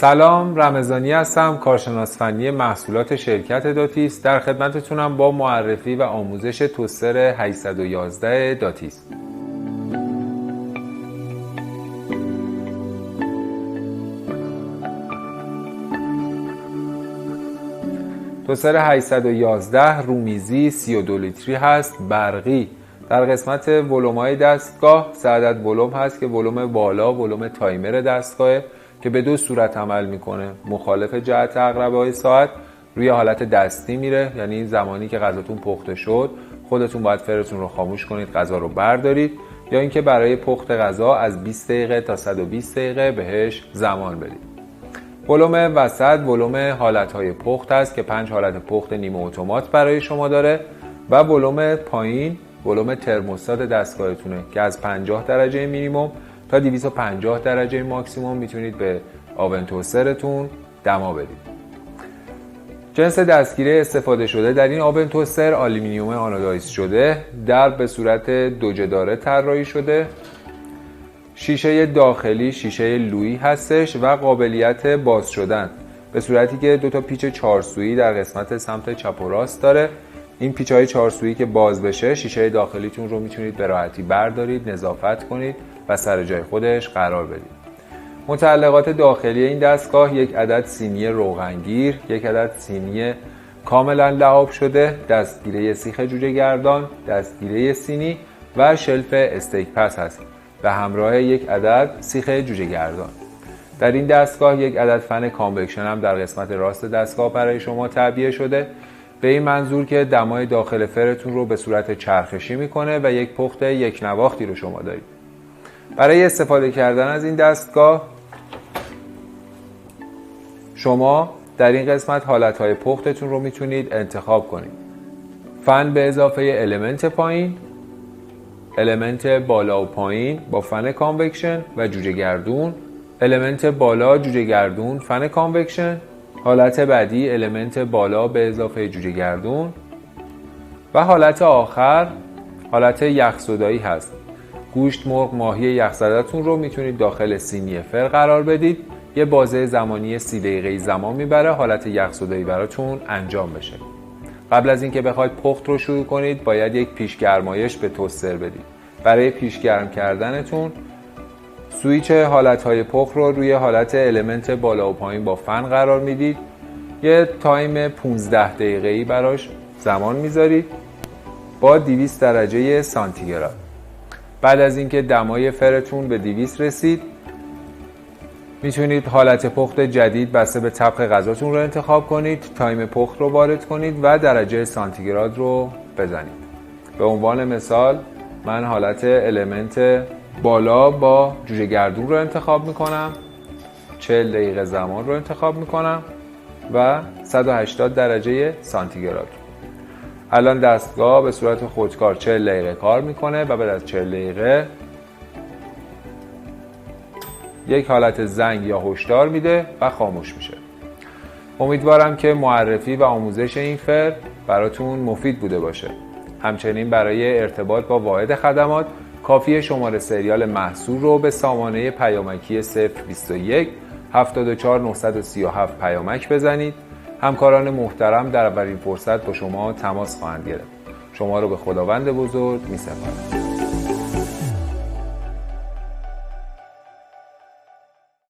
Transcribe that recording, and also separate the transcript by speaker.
Speaker 1: سلام، رمضانی هستم، کارشناس فنی محصولات شرکت داتیس. در خدمتتونم با معرفی و آموزش توستر 811 داتیس. توستر 811 رومیزی 32 لیتری هست، برقی. در قسمت ولوم‌های دستگاه 3 عدد ولوم هست که ولوم بالا ولوم تایمر دستگاهه که به دو صورت عمل میکنه. مخالف جهت عقربه‌های ساعت روی حالت دستی میره، یعنی زمانی که غذاتون پخته شد خودتون باید فرتون رو خاموش کنید، غذا رو بردارید، یا اینکه برای پخت غذا از 20 دقیقه تا 120 دقیقه بهش زمان بدید. ولوم وسط ولوم حالت‌های پخت است که 5 حالت پخت نیمه اتومات برای شما داره و ولوم پایین ولوم ترموستات دستگاهتونه که از 50 درجه مینیمم تا 250 درجه ماکسیموم میتونید به آون توسترتون دما بدید. جنس دستگیره استفاده شده در این آون توستر آلومینیوم آنودایز شده، در به صورت دوجداره طراحی شده. شیشه داخلی شیشه لویی هستش و قابلیت باز شدن به صورتی که 2 تا پیچ 4 سویی در قسمت سمت چپ و راست داره. این پیچ‌های 4 سویی که باز بشه شیشه داخلیتون رو میتونید به راحتی بردارید، نظافت کنید و سر جای خودش قرار بدید. متعلقات داخلی این دستگاه 1 عدد سینی روغنگیر، 1 عدد سینی کاملا لعاب شده، دستگیره سیخ جوجه گردان، دستگیره سینی و شلف استیک پس هست به همراه 1 عدد سیخ جوجه گردان. در این دستگاه 1 عدد فن کانوکشن هم در قسمت راست دستگاه برای شما تعبیه شده، به این منظور که دمای داخل فرتون رو به صورت چرخشی میکنه و یک پخت یک نواختی رو شما دارید. برای استفاده کردن از این دستگاه شما در این قسمت حالتهای پختتون رو میتونید انتخاب کنید. فن به اضافه المنت پایین، المنت بالا و پایین با فن کانوکشن و جوجه گردون، المنت بالا جوجه گردون فن کانوکشن، حالت بعدی المنت بالا به اضافه جوجه گردون و حالت آخر حالت یخزدایی هست. گوشت، مرغ، ماهی یخزده‌تون رو میتونید داخل سینی فر قرار بدید. یه بازه زمانی 30 دقیقه‌ای زمان میبره حالت یخزدایی براتون انجام بشه. قبل از اینکه بخواید پخت رو شروع کنید باید یک پیشگرمایش به توستر بدید. برای پیشگرم کردنتون سویچ حالتهای پخت رو روی حالت المنت بالا و پایین با فن قرار میدید. یه تایم 15 دقیقه‌ای براش زمان میذارید با 200 درجه سانتیگراد. بعد از اینکه دمای فرتون به 200 رسید میتونید حالت پخت جدید بسته به طبق غذاتون رو انتخاب کنید، تایم پخت رو وارد کنید و درجه سانتیگراد رو بزنید. به عنوان مثال من حالت المنت بالا با جوجه گردون رو انتخاب میکنم، 40 دقیقه زمان رو انتخاب میکنم و 180 درجه سانتیگراد. الان دستگاه به صورت خودکار 40 دقیقه کار میکنه و بعد از 40 دقیقه یک حالت زنگ یا هشدار میده و خاموش میشه. امیدوارم که معرفی و آموزش این فر براتون مفید بوده باشه. همچنین برای ارتباط با واحد خدمات کافیه شماره سریال محصول رو به سامانه پیامکی 021 74 937 پیامک بزنید. همکاران محترم در اولین فرصت با شما تماس خواهند گرفت. شما رو به خداوند بزرگ می‌سپارم.